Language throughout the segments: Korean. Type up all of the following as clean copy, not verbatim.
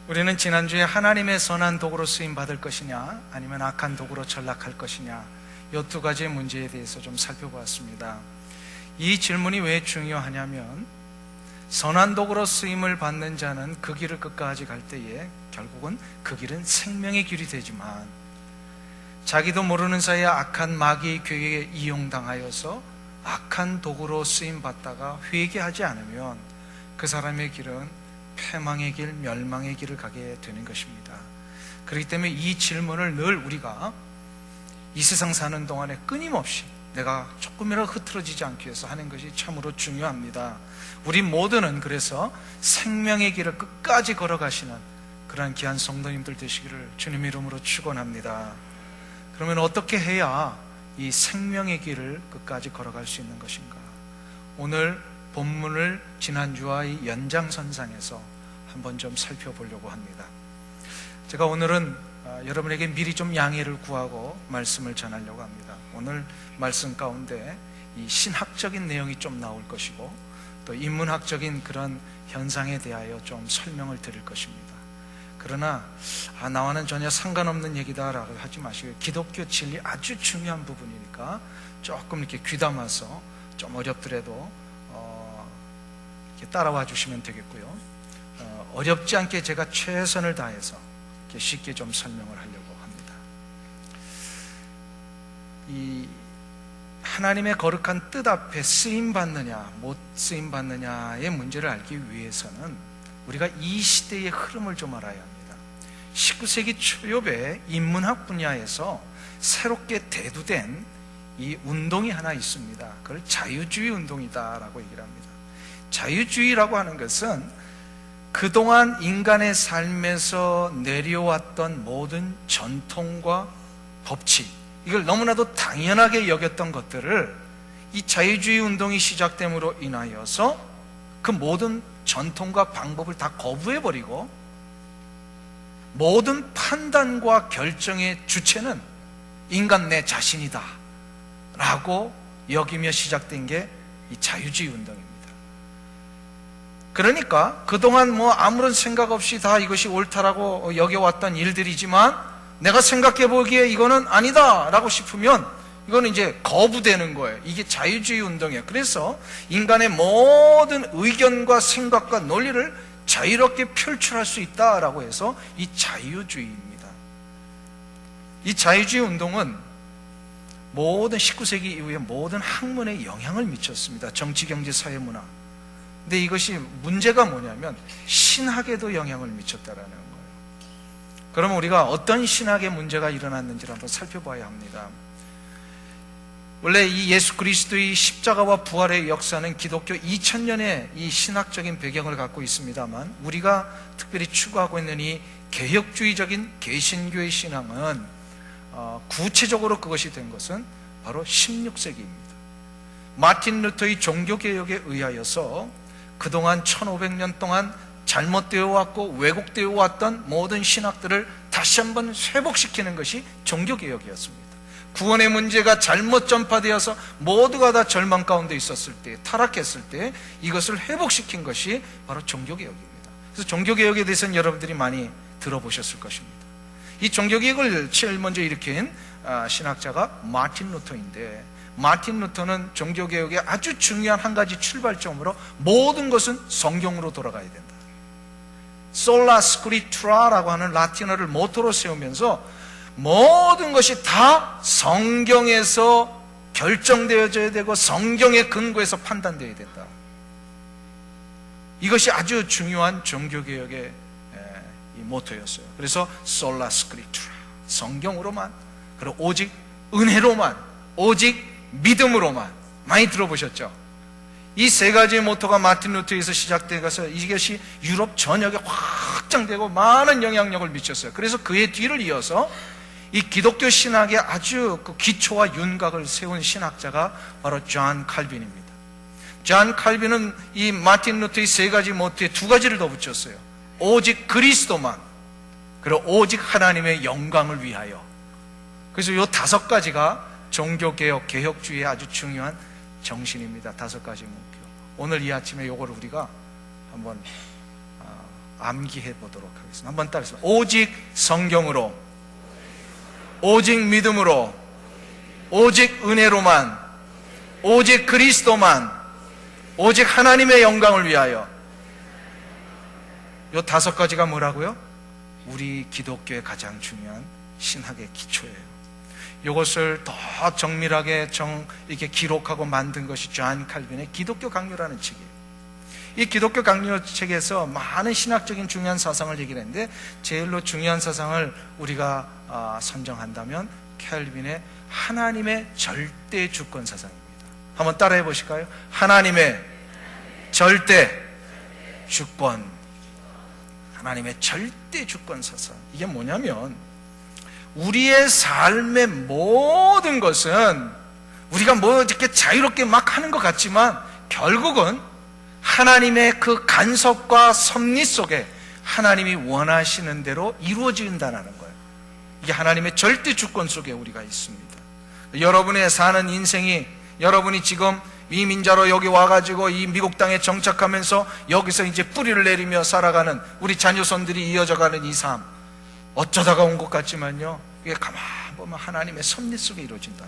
우리는 지난주에 하나님의 선한 도구로 쓰임받을 것이냐 아니면 악한 도구로 전락할 것이냐, 이 두 가지의 문제에 대해서 좀 살펴보았습니다. 이 질문이 왜 중요하냐면, 선한 도구로 쓰임을 받는 자는 그 길을 끝까지 갈 때에 결국은 그 길은 생명의 길이 되지만, 자기도 모르는 사이에 악한 마귀의 괴계에 이용당하여서 악한 도구로 쓰임받다가 회개하지 않으면 그 사람의 길은 패망의 길, 멸망의 길을 가게 되는 것입니다. 그렇기 때문에 이 질문을 늘 우리가 이 세상 사는 동안에 끊임없이 내가 조금이라도 흐트러지지 않기 위해서 하는 것이 참으로 중요합니다. 우리 모두는 그래서 생명의 길을 끝까지 걸어가시는 그러한 귀한 성도님들 되시기를 주님의 이름으로 축원합니다. 그러면 어떻게 해야 이 생명의 길을 끝까지 걸어갈 수 있는 것인가? 오늘 본문을 지난주와 이 연장선상에서 한번 좀 살펴보려고 합니다. 제가 오늘은 여러분에게 미리 좀 양해를 구하고 말씀을 전하려고 합니다. 오늘 말씀 가운데 이 신학적인 내용이 좀 나올 것이고, 또 인문학적인 그런 현상에 대하여 좀 설명을 드릴 것입니다. 그러나 나와는 전혀 상관없는 얘기다라고 하지 마시고, 기독교 진리 아주 중요한 부분이니까 조금 이렇게 귀담아서 좀 어렵더라도 이렇게 따라와 주시면 되겠고요. 어렵지 않게 제가 최선을 다해서 이렇게 쉽게 좀 설명을 하려고 합니다. 이 하나님의 거룩한 뜻 앞에 쓰임받느냐 못 쓰임받느냐의 문제를 알기 위해서는 우리가 이 시대의 흐름을 좀 알아야 합니다. 19세기 초엽에 인문학 분야에서 새롭게 대두된 이 운동이 하나 있습니다. 그걸 자유주의 운동이다라고 얘기를 합니다. 자유주의라고 하는 것은 그동안 인간의 삶에서 내려왔던 모든 전통과 법칙, 이걸 너무나도 당연하게 여겼던 것들을 이 자유주의 운동이 시작됨으로 인하여서 그 모든 전통과 방법을 다 거부해버리고 모든 판단과 결정의 주체는 인간 내 자신이다 라고 여기며 시작된 게 이 자유주의 운동입니다. 그러니까 그동안 아무런 생각 없이 다 이것이 옳다라고 여겨왔던 일들이지만, 내가 생각해보기에 이거는 아니다 라고 싶으면 이거는 이제 거부되는 거예요. 이게 자유주의 운동이에요. 그래서 인간의 모든 의견과 생각과 논리를 자유롭게 표출할 수 있다라고 해서 이 자유주의입니다. 이 자유주의 운동은 모든 19세기 이후에 모든 학문에 영향을 미쳤습니다. 정치, 경제, 사회, 문화. 근데 이것이 문제가 뭐냐면 신학에도 영향을 미쳤다라는 거예요. 그러면 우리가 어떤 신학의 문제가 일어났는지를 한번 살펴봐야 합니다. 원래 이 예수 그리스도의 십자가와 부활의 역사는 기독교 2000년의 이 신학적인 배경을 갖고 있습니다만, 우리가 특별히 추구하고 있는 이 개혁주의적인 개신교의 신앙은 구체적으로 그것이 된 것은 바로 16세기입니다. 마틴 루터의 종교개혁에 의하여서 그동안 1500년 동안 잘못되어 왔고 왜곡되어 왔던 모든 신학들을 다시 한번 회복시키는 것이 종교개혁이었습니다. 구원의 문제가 잘못 전파되어서 모두가 다 절망 가운데 있었을 때, 타락했을 때 이것을 회복시킨 것이 바로 종교개혁입니다. 그래서 종교개혁에 대해서는 여러분들이 많이 들어보셨을 것입니다. 이 종교개혁을 제일 먼저 일으킨 신학자가 마틴 루터인데, 마틴 루터는 종교개혁의 아주 중요한 한 가지 출발점으로 모든 것은 성경으로 돌아가야 된다, 솔라 스크립투라라고 하는 라틴어를 모토로 세우면서 모든 것이 다 성경에서 결정되어져야 되고 성경의 근거에서 판단되어야 된다. 이것이 아주 중요한 종교개혁의 이 모토였어요. 그래서 솔라 스크립투라, 성경으로만, 그리고 오직 은혜로만, 오직 믿음으로만. 많이 들어보셨죠? 이 세 가지의 모토가 마틴 루터에서 시작되어서 이것이 유럽 전역에 확장되고 많은 영향력을 미쳤어요. 그래서 그의 뒤를 이어서 이 기독교 신학의 아주 그 기초와 윤곽을 세운 신학자가 바로 존 칼빈입니다. 존 칼빈은 이 마틴 루터의 세 가지 모토에 두 가지를 더 붙였어요. 오직 그리스도만, 그리고 오직 하나님의 영광을 위하여. 그래서 이 다섯 가지가 종교개혁, 개혁주의의 아주 중요한 정신입니다. 다섯 가지 목표. 오늘 이 아침에 이걸 우리가 한번 암기해 보도록 하겠습니다. 한번 따라해서 오직 성경으로, 오직 믿음으로, 오직 은혜로만, 오직 그리스도만, 오직 하나님의 영광을 위하여. 요 5가지가 뭐라고요? 우리 기독교의 가장 중요한 신학의 기초예요. 이것을 더 정밀하게 이렇게 기록하고 만든 것이 존 칼빈의 기독교 강요라는 책이에요. 이 기독교 강요 책에서 많은 신학적인 중요한 사상을 얘기를 했는데, 제일로 중요한 사상을 우리가 선정한다면 칼빈의 하나님의 절대 주권 사상입니다. 한번 따라해 보실까요? 하나님의 절대 주권. 하나님의 절대 주권 사상. 이게 뭐냐면, 우리의 삶의 모든 것은 우리가 뭐 이렇게 자유롭게 막 하는 것 같지만 결국은 하나님의 그 간섭과 섭리 속에 하나님이 원하시는 대로 이루어진다는 거예요. 이게 하나님의 절대 주권 속에 우리가 있습니다. 여러분의 사는 인생이, 여러분이 지금 이민자로 여기 와가지고 이 미국 땅에 정착하면서 여기서 이제 뿌리를 내리며 살아가는 우리 자녀손들이 이어져가는 이 삶, 어쩌다가 온 것 같지만요, 이게 가만 보면 하나님의 섭리 속에 이루어진다.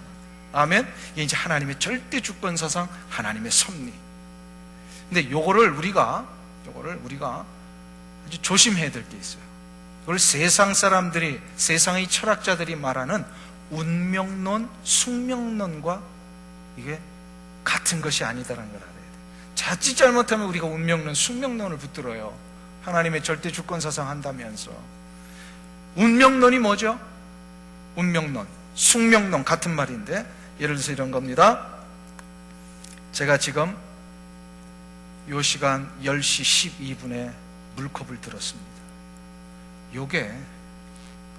아멘. 이게 이제 하나님의 절대 주권 사상, 하나님의 섭리. 근데 요거를 우리가 아주 조심해야 될 게 있어요. 이걸 세상 사람들이, 세상의 철학자들이 말하는 운명론, 숙명론과 이게 같은 것이 아니다라는 걸 알아야 돼요. 자칫 잘못하면 우리가 운명론, 숙명론을 붙들어요. 하나님의 절대 주권 사상 한다면서. 운명론이 뭐죠? 운명론, 숙명론 같은 말인데, 예를 들어서 이런 겁니다. 제가 지금 요 시간 10시 12분에 물컵을 들었습니다. 요게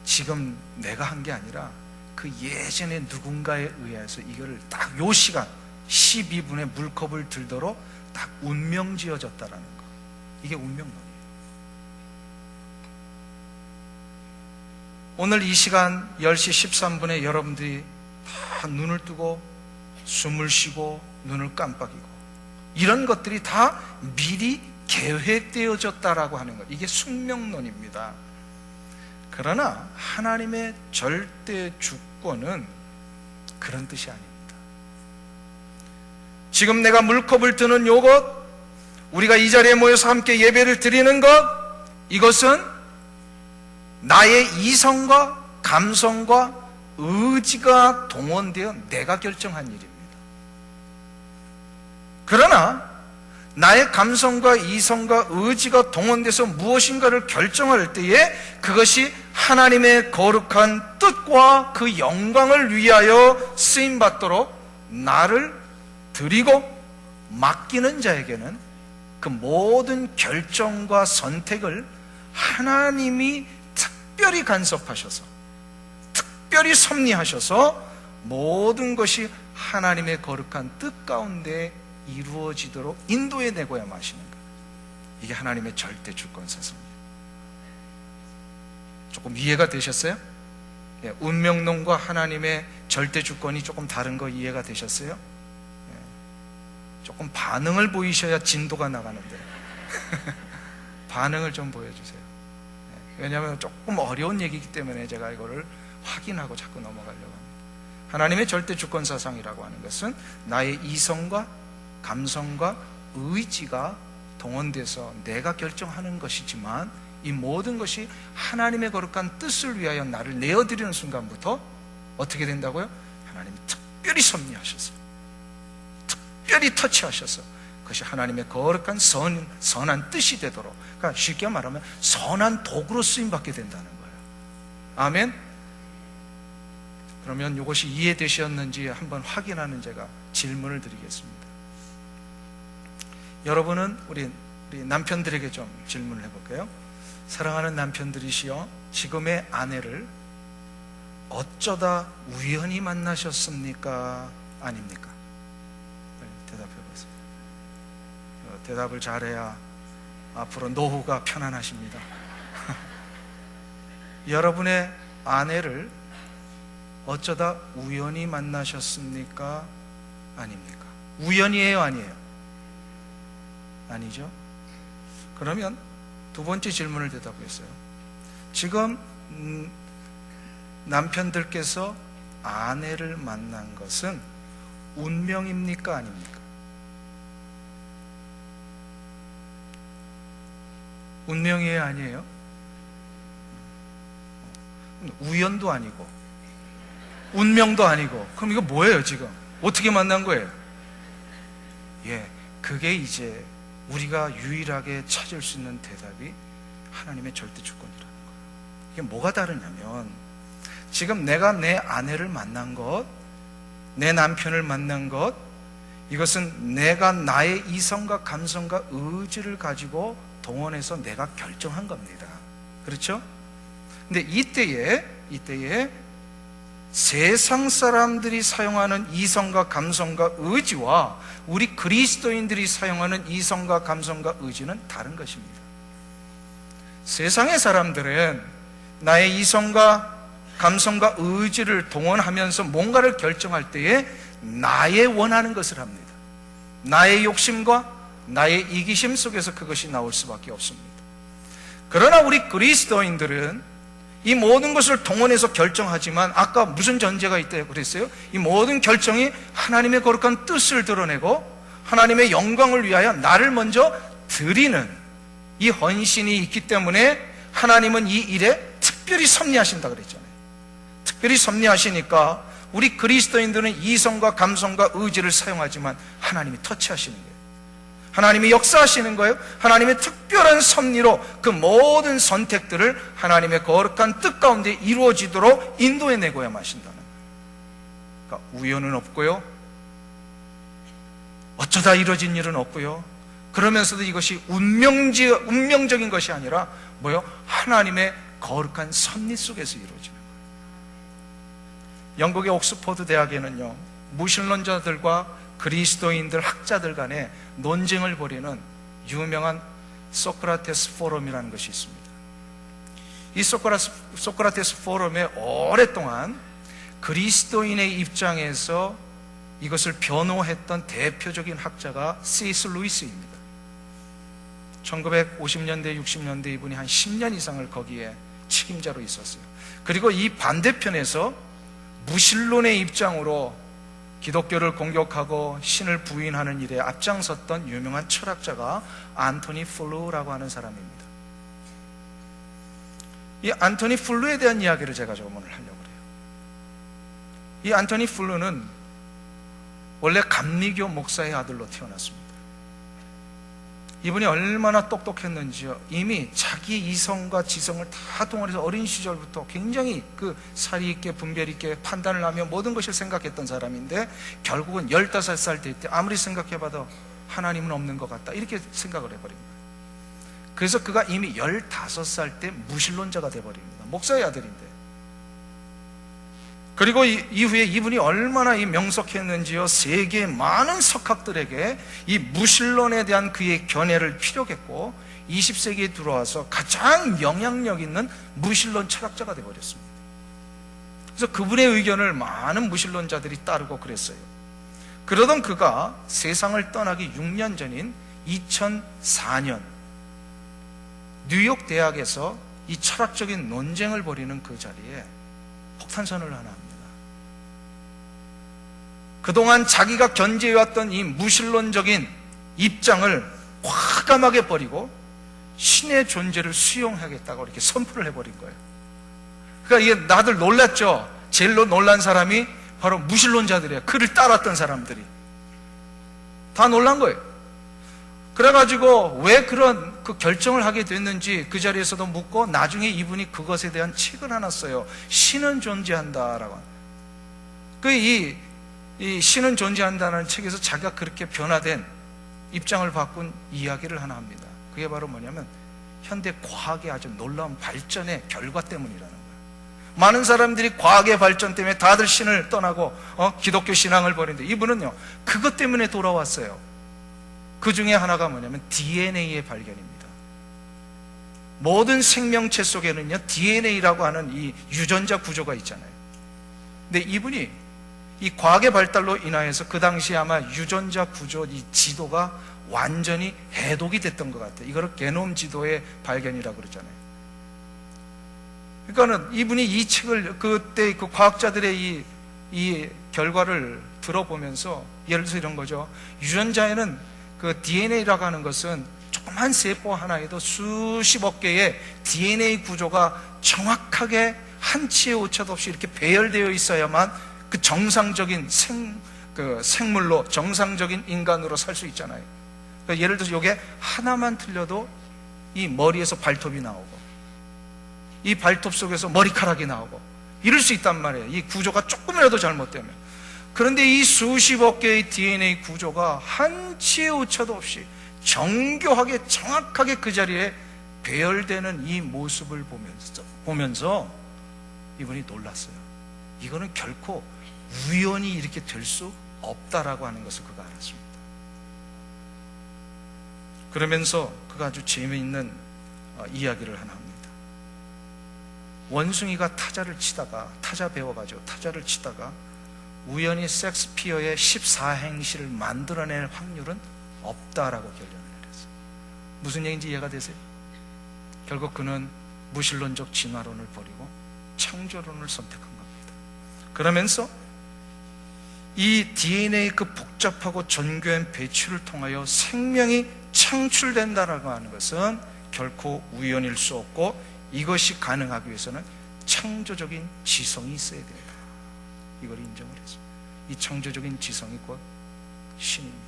지금 내가 한 게 아니라 그 예전에 누군가에 의해서 이거를 딱 요 시간 12분에 물컵을 들도록 딱 운명 지어졌다라는 거. 이게 운명론이에요. 오늘 이 시간 10시 13분에 여러분들이 다 눈을 뜨고 숨을 쉬고 눈을 깜빡이고, 이런 것들이 다 미리 계획되어졌다라고 하는 것, 이게 숙명론입니다. 그러나 하나님의 절대 주권은 그런 뜻이 아닙니다. 지금 내가 물컵을 드는 요것, 우리가 이 자리에 모여서 함께 예배를 드리는 것, 이것은 나의 이성과 감성과 의지가 동원되어 내가 결정한 일입니다. 그러나 나의 감성과 이성과 의지가 동원돼서 무엇인가를 결정할 때에 그것이 하나님의 거룩한 뜻과 그 영광을 위하여 쓰임받도록 나를 드리고 맡기는 자에게는 그 모든 결정과 선택을 하나님이 특별히 간섭하셔서, 특별히 섭리하셔서 모든 것이 하나님의 거룩한 뜻 가운데 이루어지도록 인도해 내고야 마시는 것. 이게 하나님의 절대 주권 사상이에요. 조금 이해가 되셨어요? 예, 운명론과 하나님의 절대 주권이 조금 다른 거 이해가 되셨어요? 예, 조금 반응을 보이셔야 진도가 나가는데 반응을 좀 보여주세요. 예, 왜냐하면 조금 어려운 얘기이기 때문에 제가 이거를 확인하고 자꾸 넘어가려고 합니다. 하나님의 절대 주권 사상이라고 하는 것은 나의 이성과 감성과 의지가 동원돼서 내가 결정하는 것이지만, 이 모든 것이 하나님의 거룩한 뜻을 위하여 나를 내어드리는 순간부터 어떻게 된다고요? 하나님이 특별히 섭리하셔서, 특별히 터치하셔서 그것이 하나님의 거룩한 선한 뜻이 되도록, 그러니까 쉽게 말하면 선한 도구로 쓰임받게 된다는 거예요. 아멘. 그러면 이것이 이해되셨는지 한번 확인하는 제가 질문을 드리겠습니다. 여러분은 우리 남편들에게 좀 질문을 해볼게요. 사랑하는 남편들이시여, 지금의 아내를 어쩌다 우연히 만나셨습니까? 아닙니까? 대답해 보세요. 대답을 잘해야 앞으로 노후가 편안하십니다. 여러분의 아내를 어쩌다 우연히 만나셨습니까? 아닙니까? 우연이에요, 아니에요? 아니죠? 그러면 두 번째 질문을 대답했어요. 지금 남편들께서 아내를 만난 것은 운명입니까? 아닙니까? 운명이에요? 아니에요? 우연도 아니고 운명도 아니고, 그럼 이거 뭐예요 지금? 어떻게 만난 거예요? 그게 이제 우리가 유일하게 찾을 수 있는 대답이 하나님의 절대 주권이라는 거예요. 이게 뭐가 다르냐면, 지금 내가 내 아내를 만난 것, 내 남편을 만난 것, 이것은 내가 나의 이성과 감성과 의지를 가지고 동원해서 내가 결정한 겁니다. 그렇죠? 근데 이때에 세상 사람들이 사용하는 이성과 감성과 의지와 우리 그리스도인들이 사용하는 이성과 감성과 의지는 다른 것입니다. 세상의 사람들은 나의 이성과 감성과 의지를 동원하면서 뭔가를 결정할 때에 나의 원하는 것을 합니다. 나의 욕심과 나의 이기심 속에서 그것이 나올 수밖에 없습니다. 그러나 우리 그리스도인들은 이 모든 것을 동원해서 결정하지만, 아까 무슨 전제가 있다고 그랬어요? 이 모든 결정이 하나님의 거룩한 뜻을 드러내고 하나님의 영광을 위하여 나를 먼저 드리는 이 헌신이 있기 때문에 하나님은 이 일에 특별히 섭리하신다 그랬잖아요. 특별히 섭리하시니까 우리 그리스도인들은 이성과 감성과 의지를 사용하지만 하나님이 터치하시는 거예요. 하나님이 역사하시는 거예요. 하나님의 특별한 섭리로 그 모든 선택들을 하나님의 거룩한 뜻 가운데 이루어지도록 인도해내고야 마신다는 거예요. 그러니까 우연은 없고요, 어쩌다 이루어진 일은 없고요, 그러면서도 이것이 운명적인 것이 아니라 뭐요? 하나님의 거룩한 섭리 속에서 이루어지는 거예요. 영국의 옥스퍼드 대학에는요, 무신론자들과 그리스도인들 학자들 간에 논쟁을 벌이는 유명한 소크라테스 포럼이라는 것이 있습니다. 이 소크라테스 포럼에 오랫동안 그리스도인의 입장에서 이것을 변호했던 대표적인 학자가 C.S. 루이스입니다. 1950년대, 60년대 이분이 한 10년 이상을 거기에 책임자로 있었어요. 그리고 이 반대편에서 무신론의 입장으로 기독교를 공격하고 신을 부인하는 일에 앞장섰던 유명한 철학자가 안토니 플루라고 하는 사람입니다. 이 안토니 플루에 대한 이야기를 제가 조금 오늘 하려고 해요. 이 안토니 플루는 원래 감리교 목사의 아들로 태어났습니다. 이분이 얼마나 똑똑했는지요, 이미 자기 이성과 지성을 다 동원해서 어린 시절부터 굉장히 그 사리 있게 분별 있게 판단을 하며 모든 것을 생각했던 사람인데, 결국은 15살 때 아무리 생각해봐도 하나님은 없는 것 같다, 이렇게 생각을 해버린 거예요. 그래서 그가 이미 15살 때 무신론자가 돼버립니다. 목사의 아들인데. 그리고 이후에 이분이 얼마나 명석했는지요, 세계의 많은 석학들에게 이 무신론에 대한 그의 견해를 피력했고 20세기에 들어와서 가장 영향력 있는 무신론 철학자가 되어버렸습니다. 그래서 그분의 의견을 많은 무신론자들이 따르고 그랬어요. 그러던 그가 세상을 떠나기 6년 전인 2004년 뉴욕 대학에서 이 철학적인 논쟁을 벌이는 그 자리에 폭탄선을 하나 합니다. 그동안 자기가 견제해왔던 이 무신론적인 입장을 과감하게 버리고 신의 존재를 수용하겠다고 이렇게 선포를 해버린 거예요. 그러니까 이게 다들 놀랐죠. 제일 놀란 사람이 바로 무신론자들이에요. 그를 따랐던 사람들이 다 놀란 거예요. 그래가지고 왜 그런 그 결정을 하게 됐는지 그 자리에서도 묻고, 나중에 이분이 그것에 대한 책을 하나 써요. 신은 존재한다라고. 이 신은 존재한다는 책에서 자기가 그렇게 변화된 입장을 바꾼 이야기를 하나 합니다. 그게 바로 뭐냐면 현대 과학의 아주 놀라운 발전의 결과 때문이라는 거예요. 많은 사람들이 과학의 발전 때문에 다들 신을 떠나고 기독교 신앙을 버리는데, 이분은요 그것 때문에 돌아왔어요. 그 중에 하나가 뭐냐면 DNA의 발견입니다. 모든 생명체 속에는요 DNA라고 하는 이 유전자 구조가 있잖아요. 근데 이분이 이 과학의 발달로 인하여서 그 당시에 아마 유전자 구조 이 지도가 완전히 해독이 됐던 것 같아요. 이거를 게놈 지도의 발견이라고 그러잖아요. 그러니까는 이분이 이 책을 그때 그 과학자들의 이 결과를 들어보면서 예를 들어서 이런 거죠. 유전자에는 그 DNA라고 하는 것은 조그만 세포 하나에도 수십억 개의 DNA 구조가 정확하게 한치의 오차도 없이 이렇게 배열되어 있어야만 그 정상적인 생물로, 정상적인 인간으로 살 수 있잖아요. 그러니까 예를 들어서 이게 하나만 틀려도 이 머리에서 발톱이 나오고, 이 발톱 속에서 머리카락이 나오고, 이럴 수 있단 말이에요. 이 구조가 조금이라도 잘못되면. 그런데 이 수십억 개의 DNA 구조가 한치의 오차도 없이 정교하게, 정확하게 그 자리에 배열되는 이 모습을 보면서 이분이 놀랐어요. 이거는 결코 우연히 이렇게 될 수 없다라고 하는 것을 그가 알았습니다. 그러면서 그가 아주 재미있는 이야기를 하나 합니다. 원숭이가 타자 배워가지고 타자를 치다가 우연히 섹스피어의 14행시를 만들어낼 확률은 없다라고 결론을 내렸어요. 무슨 얘기인지 이해가 되세요? 결국 그는 무신론적 진화론을 버리고 창조론을 선택한 겁니다. 그러면서 이 DNA 그 복잡하고 전교한 배출을 통하여 생명이 창출된다라고 하는 것은 결코 우연일 수 없고, 이것이 가능하기 위해서는 창조적인 지성이 있어야 된다. 이걸 인정을 했습니다. 이 창조적인 지성이 곧 신입니다.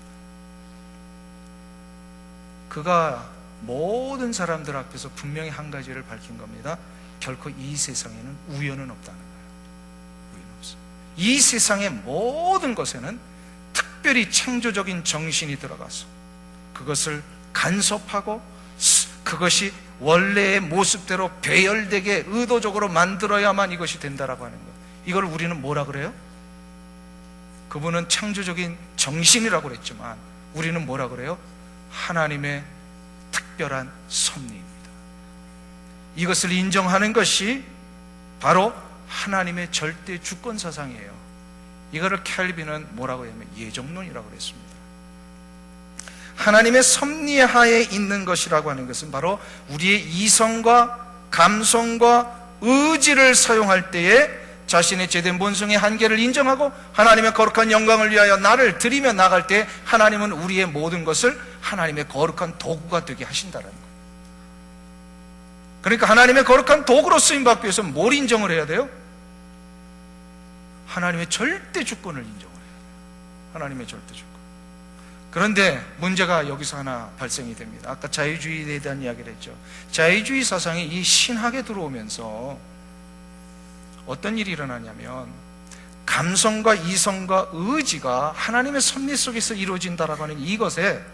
그가 모든 사람들 앞에서 분명히 한 가지를 밝힌 겁니다. 결코 이 세상에는 우연은 없다는 거예요. 우연 없어요. 이 세상의 모든 것에는 특별히 창조적인 정신이 들어가서 그것을 간섭하고 그것이 원래의 모습대로 배열되게 의도적으로 만들어야만 이것이 된다라고 하는 거예요. 이걸 우리는 뭐라 그래요? 그분은 창조적인 정신이라고 그랬지만 우리는 뭐라 그래요? 하나님의 특별한 섭리입니다. 이것을 인정하는 것이 바로 하나님의 절대 주권 사상이에요. 이거를 켈빈은 뭐라고 하냐면 예정론이라고 그랬습니다. 하나님의 섭리하에 있는 것이라고 하는 것은 바로 우리의 이성과 감성과 의지를 사용할 때에 자신의 제된 본성의 한계를 인정하고 하나님의 거룩한 영광을 위하여 나를 드리며 나갈 때 하나님은 우리의 모든 것을 하나님의 거룩한 도구가 되게 하신다는 거예요. 그러니까 하나님의 거룩한 도구로 쓰임받기 위해서 뭘 인정을 해야 돼요? 하나님의 절대 주권을 인정을 해야 돼요. 하나님의 절대 주권. 그런데 문제가 여기서 하나 발생이 됩니다. 아까 자유주의에 대한 이야기를 했죠. 자유주의 사상이 이 신학에 들어오면서 어떤 일이 일어나냐면 감성과 이성과 의지가 하나님의 섭리 속에서 이루어진다라고 하는 이것에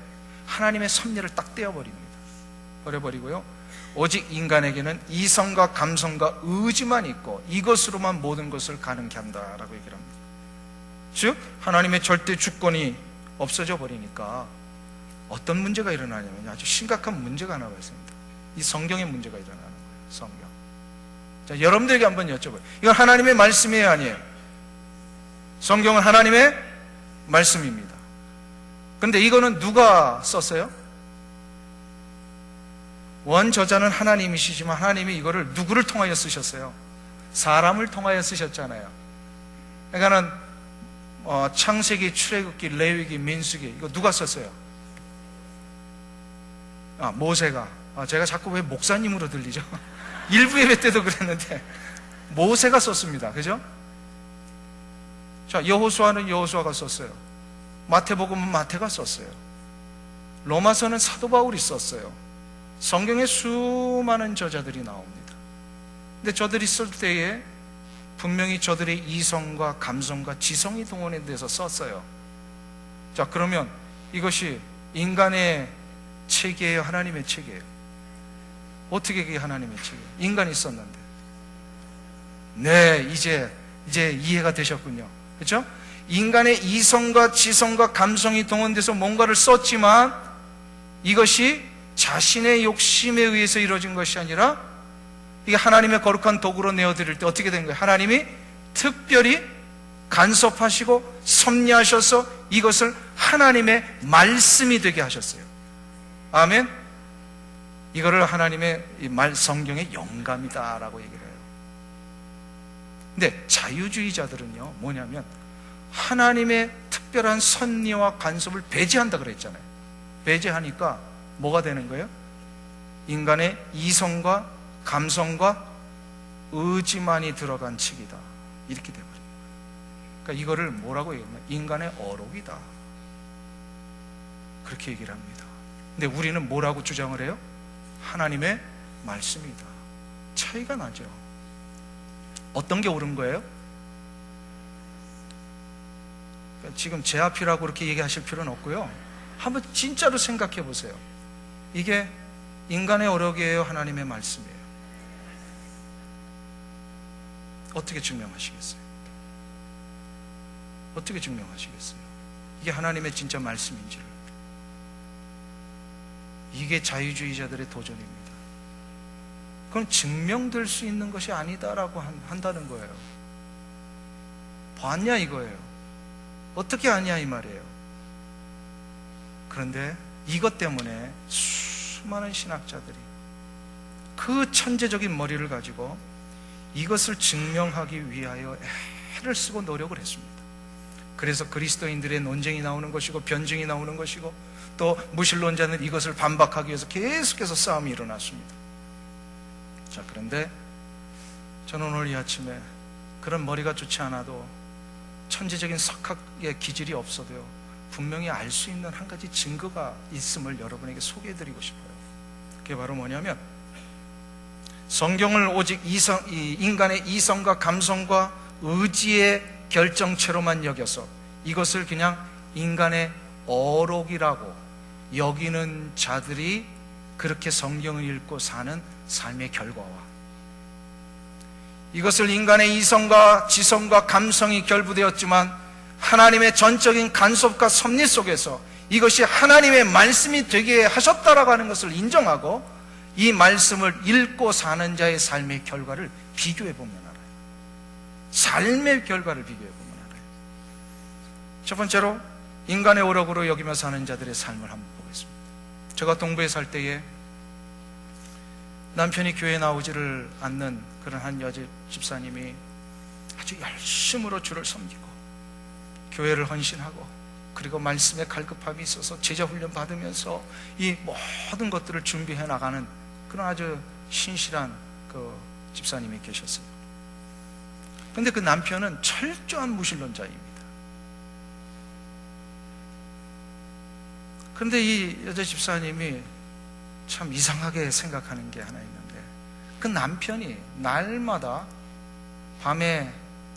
하나님의 섭리를 딱 떼어버립니다. 버려버리고요, 오직 인간에게는 이성과 감성과 의지만 있고 이것으로만 모든 것을 가능케 한다라고 얘기를 합니다. 즉 하나님의 절대 주권이 없어져 버리니까 어떤 문제가 일어나냐면 아주 심각한 문제가 하나 발생합니다. 이 성경의 문제가 일어나는 거예요. 성경. 자, 여러분들에게 한번 여쭤봐요. 이건 하나님의 말씀이에요, 아니에요? 성경은 하나님의 말씀입니다. 그런데 이거는 누가 썼어요? 원저자는 하나님이시지만 하나님이 이거를 누구를 통하여 쓰셨어요? 사람을 통하여 쓰셨잖아요. 그러니까는 창세기, 출애굽기, 레위기, 민수기 이거 누가 썼어요? 모세가. 제가 자꾸 왜 목사님으로 들리죠? 일부 예배 때도 그랬는데 모세가 썼습니다. 그죠? 자, 여호수아는 여호수아가 썼어요. 마태복음은 마태가 썼어요. 로마서는 사도 바울이 썼어요. 성경에 수많은 저자들이 나옵니다. 근데 저들이 쓸 때에 분명히 저들의 이성과 감성과 지성이 동원돼서 썼어요. 자, 그러면 이것이 인간의 책이에요? 하나님의 책이에요? 어떻게 그게 하나님의 책이에요? 인간이 썼는데. 네, 이제 이해가 되셨군요. 그렇죠? 인간의 이성과 지성과 감성이 동원돼서 뭔가를 썼지만 이것이 자신의 욕심에 의해서 이루어진 것이 아니라 이게 하나님의 거룩한 도구로 내어드릴 때 어떻게 된 거예요? 하나님이 특별히 간섭하시고 섭리하셔서 이것을 하나님의 말씀이 되게 하셨어요. 아멘. 이거를 하나님의 성경의 영감이다라고 얘기를 해요. 근데 자유주의자들은요, 뭐냐면 하나님의 특별한 섭리와 간섭을 배제한다 그랬잖아요. 배제하니까 뭐가 되는 거예요? 인간의 이성과 감성과 의지만이 들어간 책이다, 이렇게 돼버려요. 그러니까 이거를 뭐라고 얘기하면 인간의 어록이다, 그렇게 얘기를 합니다. 근데 우리는 뭐라고 주장을 해요? 하나님의 말씀이다. 차이가 나죠. 어떤 게 옳은 거예요? 그러니까 지금 제 앞이라고 그렇게 얘기하실 필요는 없고요, 한번 진짜로 생각해 보세요. 이게 인간의 어록이에요, 하나님의 말씀이에요? 어떻게 증명하시겠어요? 어떻게 증명하시겠어요? 이게 하나님의 진짜 말씀인지를. 이게 자유주의자들의 도전입니다. 그건 증명될 수 있는 것이 아니다라고 한다는 거예요. 봤냐 이거예요. 어떻게 아냐 이 말이에요. 그런데 이것 때문에 수많은 신학자들이 그 천재적인 머리를 가지고 이것을 증명하기 위하여 애를 쓰고 노력을 했습니다. 그래서 그리스도인들의 논쟁이 나오는 것이고 변증이 나오는 것이고, 또 무신론자는 이것을 반박하기 위해서 계속해서 싸움이 일어났습니다. 자, 그런데 저는 오늘 이 아침에 그런 머리가 좋지 않아도, 천재적인 석학의 기질이 없어도요, 분명히 알 수 있는 한 가지 증거가 있음을 여러분에게 소개해드리고 싶어요. 그게 바로 뭐냐면, 성경을 오직 인간의 이성과 감성과 의지의 결정체로만 여겨서 이것을 그냥 인간의 어록이라고 여기는 자들이 그렇게 성경을 읽고 사는 삶의 결과와, 이것을 인간의 이성과 지성과 감성이 결부되었지만 하나님의 전적인 간섭과 섭리 속에서 이것이 하나님의 말씀이 되게 하셨다라고 하는 것을 인정하고 이 말씀을 읽고 사는 자의 삶의 결과를 비교해 보면 알아요. 삶의 결과를 비교해 보면 알아요. 첫 번째로 인간의 오력으로 여기며 사는 자들의 삶을 한번 보겠습니다. 제가 동부에 살 때에 남편이 교회에 나오지를 않는 그런 한 여자 집사님이 아주 열심으로 주를 섬기고 교회를 헌신하고, 그리고 말씀에 갈급함이 있어서 제자 훈련 받으면서 이 모든 것들을 준비해 나가는 그런 아주 신실한 그 집사님이 계셨어요. 그런데 그 남편은 철저한 무신론자입니다. 그런데 이 여자 집사님이 참 이상하게 생각하는 게 하나 있는데, 그 남편이 날마다 밤에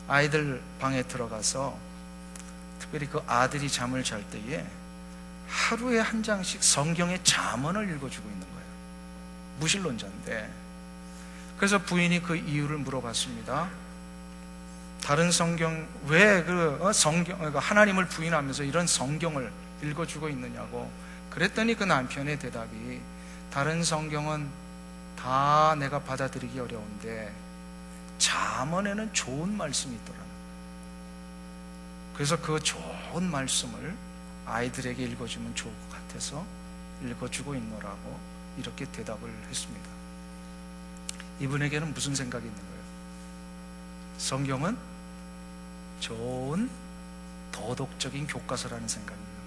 아이들 방에 들어가서 특별히 그 아들이 잠을 잘 때에 하루에 한 장씩 성경의 잠언을 읽어주고 있는 거예요. 무신론자인데. 그래서 부인이 그 이유를 물어봤습니다. 다른 성경, 왜 하나님을 부인하면서 이런 성경을 읽어주고 있느냐고. 그랬더니 그 남편의 대답이, 다른 성경은 다 내가 받아들이기 어려운데 잠언에는 좋은 말씀이 있더라. 그래서 그 좋은 말씀을 아이들에게 읽어주면 좋을 것 같아서 읽어주고 있노라고 이렇게 대답을 했습니다. 이분에게는 무슨 생각이 있는 거예요? 성경은 좋은 도덕적인 교과서라는 생각이 있는 거예요.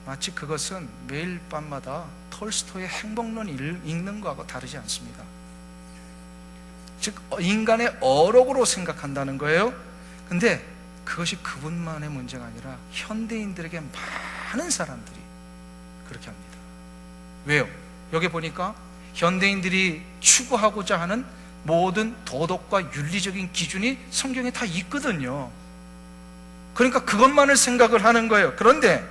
마치 그것은 매일 밤마다 톨스토이의 행복론 읽는 거하고 다르지 않습니다. 즉 인간의 어록으로 생각한다는 거예요. 근데 그것이 그분만의 문제가 아니라 현대인들에게 많은 사람들이 그렇게 합니다. 왜요? 여기 보니까 현대인들이 추구하고자 하는 모든 도덕과 윤리적인 기준이 성경에 다 있거든요. 그러니까 그것만을 생각을 하는 거예요. 그런데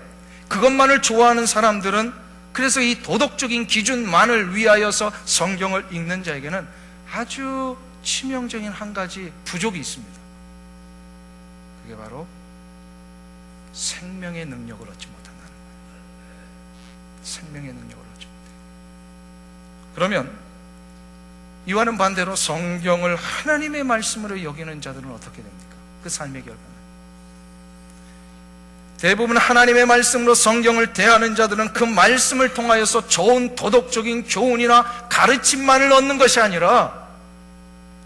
그것만을 좋아하는 사람들은, 그래서 이 도덕적인 기준만을 위하여서 성경을 읽는 자에게는 아주 치명적인 한 가지 부족이 있습니다. 그게 바로 생명의 능력을 얻지 못한다는 거예요. 생명의 능력을 얻지 못해요. 그러면 이와는 반대로 성경을 하나님의 말씀으로 여기는 자들은 어떻게 됩니까? 그 삶의 결과는 대부분 하나님의 말씀으로 성경을 대하는 자들은 그 말씀을 통하여서 좋은 도덕적인 교훈이나 가르침만을 얻는 것이 아니라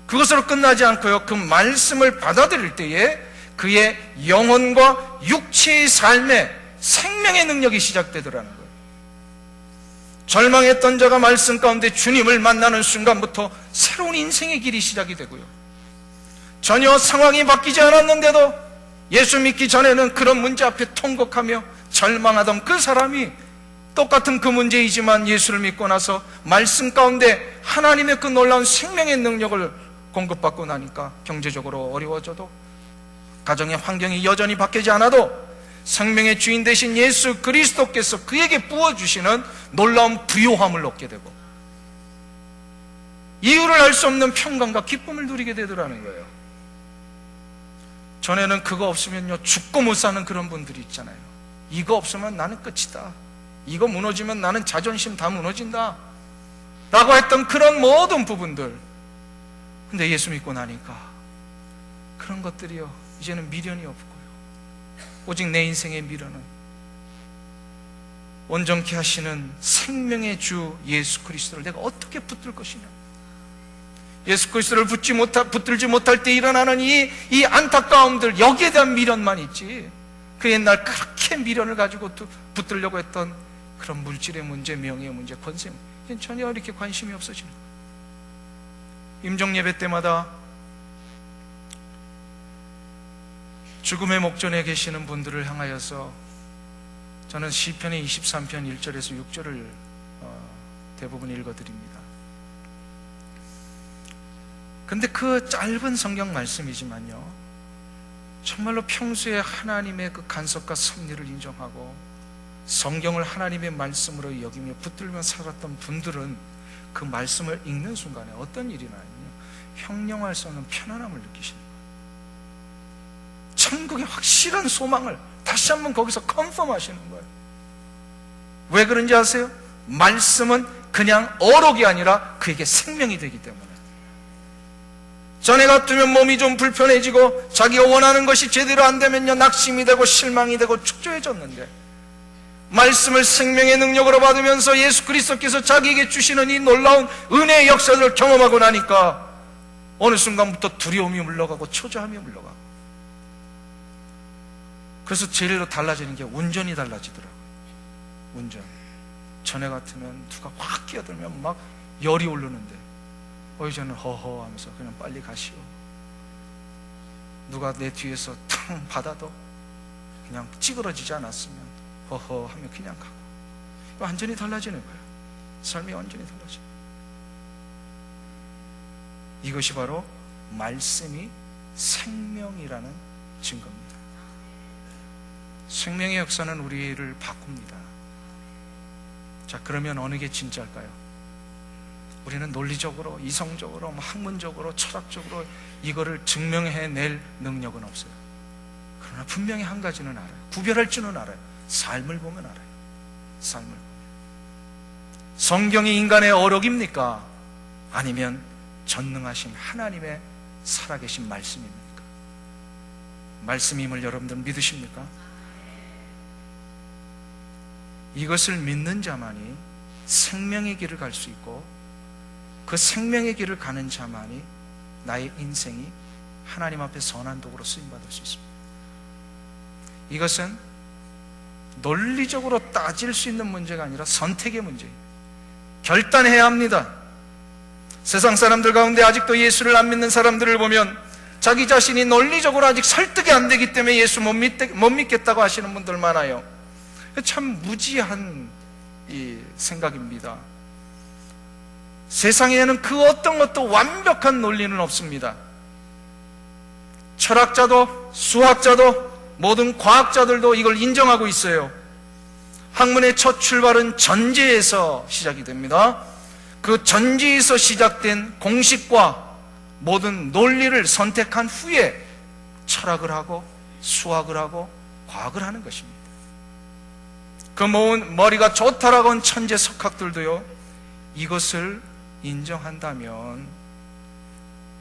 그것으로 끝나지 않고요, 그 말씀을 받아들일 때에 그의 영혼과 육체의 삶에 생명의 능력이 시작되더라는 거예요. 절망했던 자가 말씀 가운데 주님을 만나는 순간부터 새로운 인생의 길이 시작이 되고요, 전혀 상황이 바뀌지 않았는데도 예수 믿기 전에는 그런 문제 앞에 통곡하며 절망하던 그 사람이 똑같은 그 문제이지만 예수를 믿고 나서 말씀 가운데 하나님의 그 놀라운 생명의 능력을 공급받고 나니까 경제적으로 어려워져도, 가정의 환경이 여전히 바뀌지 않아도 생명의 주인 되신 예수 그리스도께서 그에게 부어주시는 놀라운 부요함을 얻게 되고 이유를 알 수 없는 평강과 기쁨을 누리게 되더라는 거예요. 전에는 그거 없으면요 죽고 못 사는 그런 분들이 있잖아요. 이거 없으면 나는 끝이다, 이거 무너지면 나는 자존심 다 무너진다 라고 했던 그런 모든 부분들, 근데 예수 믿고 나니까 그런 것들이요 이제는 미련이 없고요, 오직 내 인생의 미련은 온전케 하시는 생명의 주 예수 그리스도를 내가 어떻게 붙들 것이냐, 예수 그리스도를 붙들지 못할 때 일어나는 이 안타까움들, 여기에 대한 미련만 있지, 그 옛날 그렇게 미련을 가지고 붙들려고 했던 그런 물질의 문제, 명예의 문제, 권세, 전혀 이렇게 관심이 없어지는 거예요. 임종 예배 때마다 죽음의 목전에 계시는 분들을 향하여서 저는 시편의 23편 1절에서 6절을 대부분 읽어드립니다. 근데 그 짧은 성경 말씀이지만요 정말로 평소에 하나님의 그 간섭과 섭리를 인정하고 성경을 하나님의 말씀으로 여기며 붙들며 살았던 분들은 그 말씀을 읽는 순간에 어떤 일이 나냐면요 형용할 수 없는 편안함을 느끼시는 거예요. 천국의 확실한 소망을 다시 한번 거기서 컨펌 하시는 거예요. 왜 그런지 아세요? 말씀은 그냥 어록이 아니라 그에게 생명이 되기 때문에. 전에 같으면 몸이 좀 불편해지고 자기가 원하는 것이 제대로 안 되면요 낙심이 되고 실망이 되고 축조해졌는데, 말씀을 생명의 능력으로 받으면서 예수 그리스도께서 자기에게 주시는 이 놀라운 은혜의 역사를 경험하고 나니까 어느 순간부터 두려움이 물러가고 초조함이 물러가고, 그래서 제일로 달라지는 게 운전이 달라지더라고요. 운전. 전에 같으면 누가 확 끼어들면 막 열이 오르는데 이제는 허허 하면서 그냥 빨리 가시오. 누가 내 뒤에서 탕 받아도 그냥 찌그러지지 않았으면 허허 하면 그냥 가고. 완전히 달라지는 거예요. 삶이 완전히 달라져요. 이것이 바로 말씀이 생명이라는 증거입니다. 생명의 역사는 우리를 바꿉니다. 자, 그러면 어느 게 진짜일까요? 우리는 논리적으로, 이성적으로, 학문적으로, 철학적으로 이거를 증명해낼 능력은 없어요. 그러나 분명히 한 가지는 알아요. 구별할 줄은 알아요. 삶을 보면 알아요. 삶을 보면. 성경이 인간의 어록입니까? 아니면 전능하신 하나님의 살아계신 말씀입니까? 말씀임을 여러분들 믿으십니까? 이것을 믿는 자만이 생명의 길을 갈 수 있고, 그 생명의 길을 가는 자만이 나의 인생이 하나님 앞에 선한 도구로 쓰임받을 수 있습니다. 이것은 논리적으로 따질 수 있는 문제가 아니라 선택의 문제예요. 결단해야 합니다. 세상 사람들 가운데 아직도 예수를 안 믿는 사람들을 보면 자기 자신이 논리적으로 아직 설득이 안 되기 때문에 예수 못 믿겠다고 하시는 분들 많아요. 참 무지한 이 생각입니다. 세상에는 그 어떤 것도 완벽한 논리는 없습니다. 철학자도 수학자도 모든 과학자들도 이걸 인정하고 있어요. 학문의 첫 출발은 전제에서 시작이 됩니다. 그 전제에서 시작된 공식과 모든 논리를 선택한 후에 철학을 하고 수학을 하고 과학을 하는 것입니다. 그 모은 머리가 좋다라고 한 천재 석학들도요 이것을 인정한다면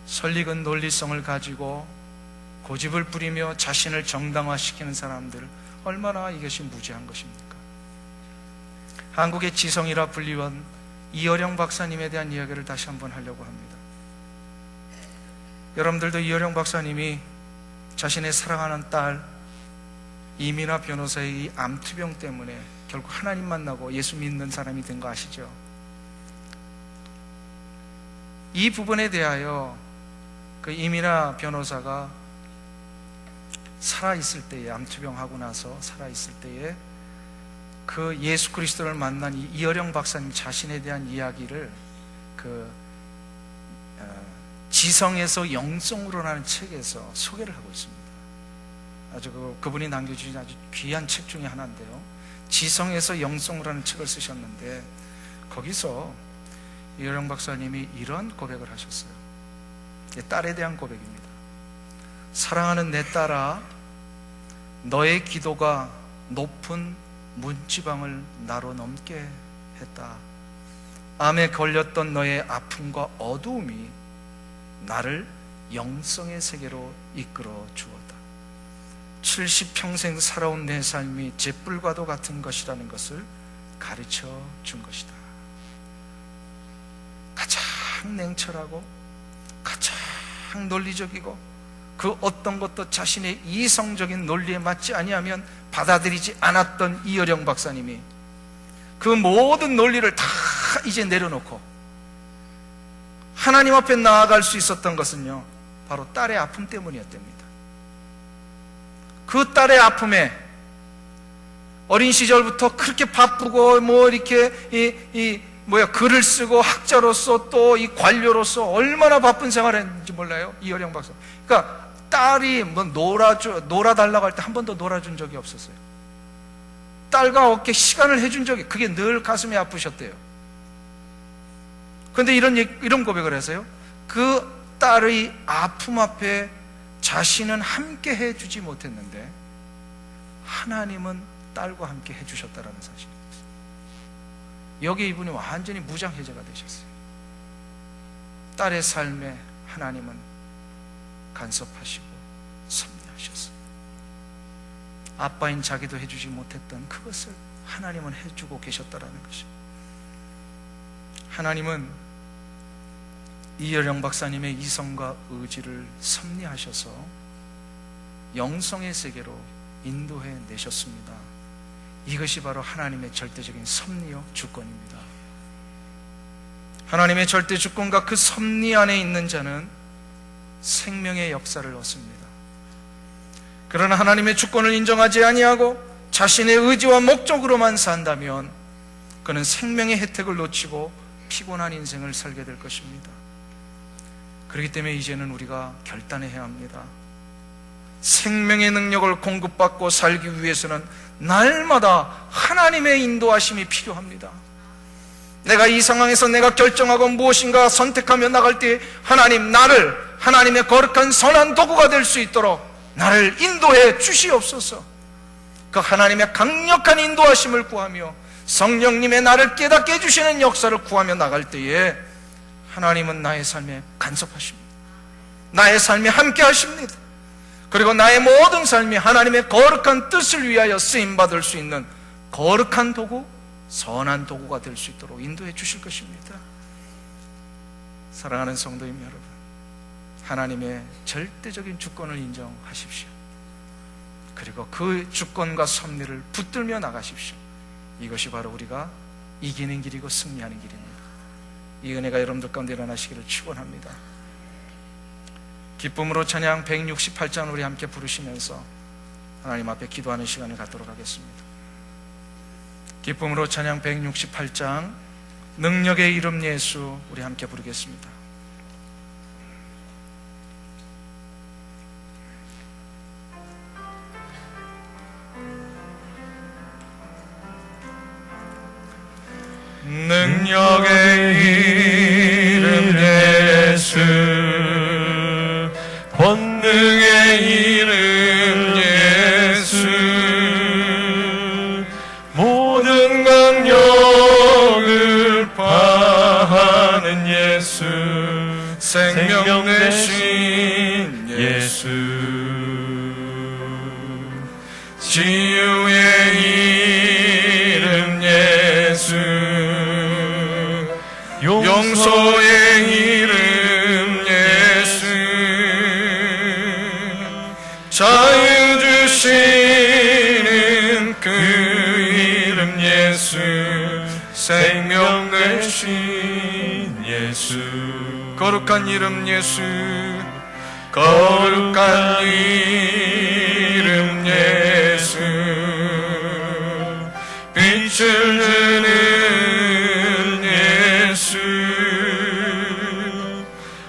설익은 논리성을 가지고 고집을 부리며 자신을 정당화시키는 사람들 얼마나 이것이 무지한 것입니까? 한국의 지성이라 불리운 이어령 박사님에 대한 이야기를 다시 한번 하려고 합니다. 여러분들도 이어령 박사님이 자신의 사랑하는 딸 이민아 변호사의 이 암투병 때문에 결국 하나님 만나고 예수 믿는 사람이 된 거 아시죠? 이 부분에 대하여 그 이민아 변호사가 살아있을 때에, 암투병하고 나서 살아있을 때에 그 예수 그리스도를 만난 이 이어령 박사님 자신에 대한 이야기를 지성에서 영성으로라는 책에서 소개를 하고 있습니다. 아주 그분이 남겨주신 아주 귀한 책 중에 하나인데요, 지성에서 영성으로라는 책을 쓰셨는데 거기서 이어령 박사님이 이런 고백을 하셨어요. 딸에 대한 고백입니다. 사랑하는 내 딸아, 너의 기도가 높은 문지방을 나로 넘게 했다. 암에 걸렸던 너의 아픔과 어두움이 나를 영성의 세계로 이끌어 주었다. 70평생 살아온 내 삶이 잿불과도 같은 것이라는 것을 가르쳐 준 것이다. 가장 냉철하고 가장 논리적이고 그 어떤 것도 자신의 이성적인 논리에 맞지 아니하면 받아들이지 않았던 이어령 박사님이 그 모든 논리를 다 이제 내려놓고 하나님 앞에 나아갈 수 있었던 것은요, 바로 딸의 아픔 때문이었답니다. 그 딸의 아픔에 어린 시절부터 그렇게 바쁘고 이렇게 글을 쓰고 학자로서 또 이 관료로서 얼마나 바쁜 생활을 했는지 몰라요, 이어령 박사. 그러니까 딸이 놀아달라고 할 때 한 번도 놀아준 적이 없었어요. 딸과 어깨 시간을 해준 적이, 그게 늘 가슴이 아프셨대요. 그런데 이런 고백을 해서요, 그 딸의 아픔 앞에 자신은 함께 해주지 못했는데 하나님은 딸과 함께 해주셨다라는 사실입니다. 여기 이분이 완전히 무장해제가 되셨어요. 딸의 삶에 하나님은 간섭하시고 섭리하셨어요. 아빠인 자기도 해주지 못했던 그것을 하나님은 해주고 계셨다라는 것입니다. 하나님은 이어령 박사님의 이성과 의지를 섭리하셔서 영성의 세계로 인도해 내셨습니다. 이것이 바로 하나님의 절대적인 섭리요 주권입니다. 하나님의 절대 주권과 그 섭리 안에 있는 자는 생명의 역사를 얻습니다. 그러나 하나님의 주권을 인정하지 아니하고 자신의 의지와 목적으로만 산다면 그는 생명의 혜택을 놓치고 피곤한 인생을 살게 될 것입니다. 그렇기 때문에 이제는 우리가 결단해야 합니다. 생명의 능력을 공급받고 살기 위해서는 날마다 하나님의 인도하심이 필요합니다. 내가 이 상황에서 내가 결정하고 무엇인가 선택하며 나갈 때 하나님, 나를 하나님의 거룩한 선한 도구가 될 수 있도록 나를 인도해 주시옵소서. 그 하나님의 강력한 인도하심을 구하며 성령님의 나를 깨닫게 해주시는 역사를 구하며 나갈 때에 하나님은 나의 삶에 간섭하십니다. 나의 삶에 함께 하십니다. 그리고 나의 모든 삶이 하나님의 거룩한 뜻을 위하여 쓰임받을 수 있는 거룩한 도구, 선한 도구가 될 수 있도록 인도해 주실 것입니다. 사랑하는 성도님 여러분, 하나님의 절대적인 주권을 인정하십시오. 그리고 그 주권과 섭리를 붙들며 나가십시오. 이것이 바로 우리가 이기는 길이고 승리하는 길입니다. 이 은혜가 여러분들 가운데 일어나시기를 축원합니다. 기쁨으로 찬양 168장 우리 함께 부르시면서 하나님 앞에 기도하는 시간을 갖도록 하겠습니다. 기쁨으로 찬양 168장 능력의 이름 예수 우리 함께 부르겠습니다. 능력의 이름 예수, 권능의 이름 예수, 모든 강력을 파하는 예수, 생명 되신 예수, 치유의 이름 예수, 용서의 이름 예수, 자유 주시는 그 이름 예수, 생명 되신 예수, 거룩한 이름 예수, 거룩한 이름 예수, 빛을 주는 예수,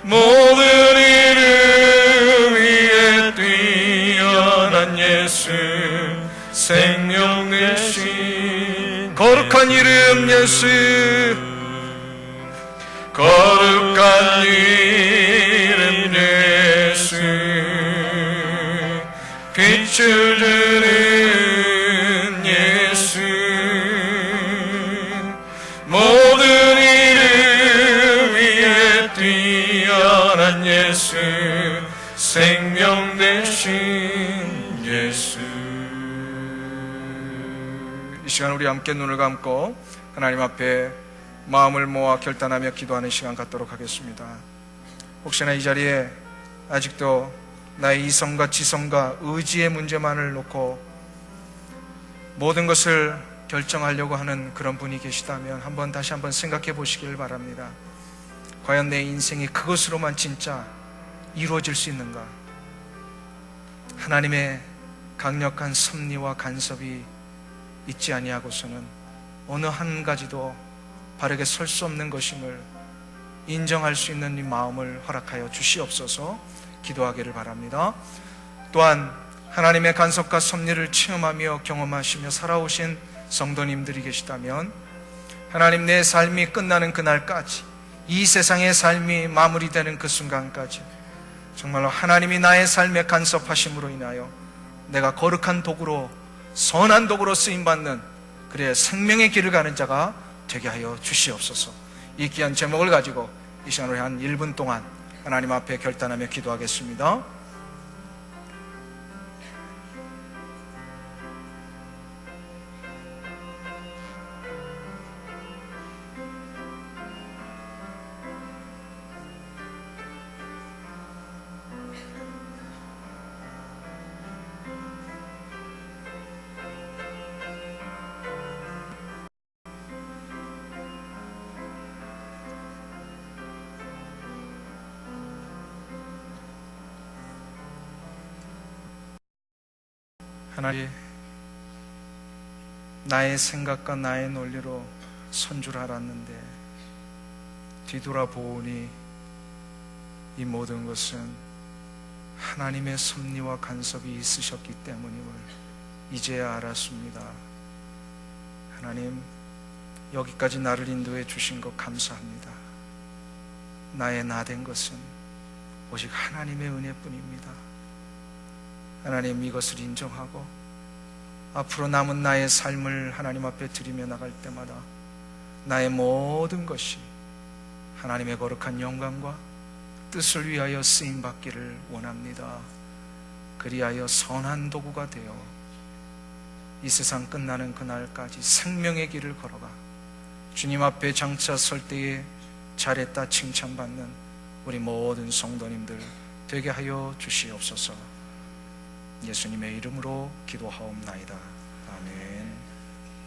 모든 이름 위에 뛰어난 예수, 생명 되신 거룩한 이름 예수, 거룩한 이름 예수, 빛을 주는 예수, 모든 이름 위에 뛰어난 예수, 생명 되신 예수. 이 시간 우리 함께 눈을 감고 하나님 앞에 마음을 모아 결단하며 기도하는 시간 갖도록 하겠습니다. 혹시나 이 자리에 아직도 나의 이성과 지성과 의지의 문제만을 놓고 모든 것을 결정하려고 하는 그런 분이 계시다면 다시 한번 생각해 보시길 바랍니다. 과연 내 인생이 그것으로만 진짜 이루어질 수 있는가? 하나님의 강력한 섭리와 간섭이 있지 아니하고서는 어느 한 가지도 바르게 설 수 없는 것임을 인정할 수 있는 이 마음을 허락하여 주시옵소서. 기도하기를 바랍니다. 또한 하나님의 간섭과 섭리를 체험하며 경험하시며 살아오신 성도님들이 계시다면 하나님, 내 삶이 끝나는 그날까지, 이 세상의 삶이 마무리되는 그 순간까지 정말로 하나님이 나의 삶에 간섭하심으로 인하여 내가 거룩한 도구로, 선한 도구로 쓰임받는 그래 생명의 길을 가는 자가 되게 하여 주시옵소서. 이 귀한 제목을 가지고 이 시간으로 한 1분 동안 하나님 앞에 결단하며 기도하겠습니다. 하나님, 나의 생각과 나의 논리로 선 줄 알았는데 뒤돌아보니 이 모든 것은 하나님의 섭리와 간섭이 있으셨기 때문임을 이제야 알았습니다. 하나님, 여기까지 나를 인도해 주신 것 감사합니다. 나의 나 된 것은 오직 하나님의 은혜뿐입니다. 하나님, 이것을 인정하고 앞으로 남은 나의 삶을 하나님 앞에 드리며 나갈 때마다 나의 모든 것이 하나님의 거룩한 영광과 뜻을 위하여 쓰임받기를 원합니다. 그리하여 선한 도구가 되어 이 세상 끝나는 그날까지 생명의 길을 걸어가 주님 앞에 장차 설 때에 잘했다 칭찬받는 우리 모든 성도님들 되게 하여 주시옵소서. 예수님의 이름으로 기도하옵나이다. 아멘.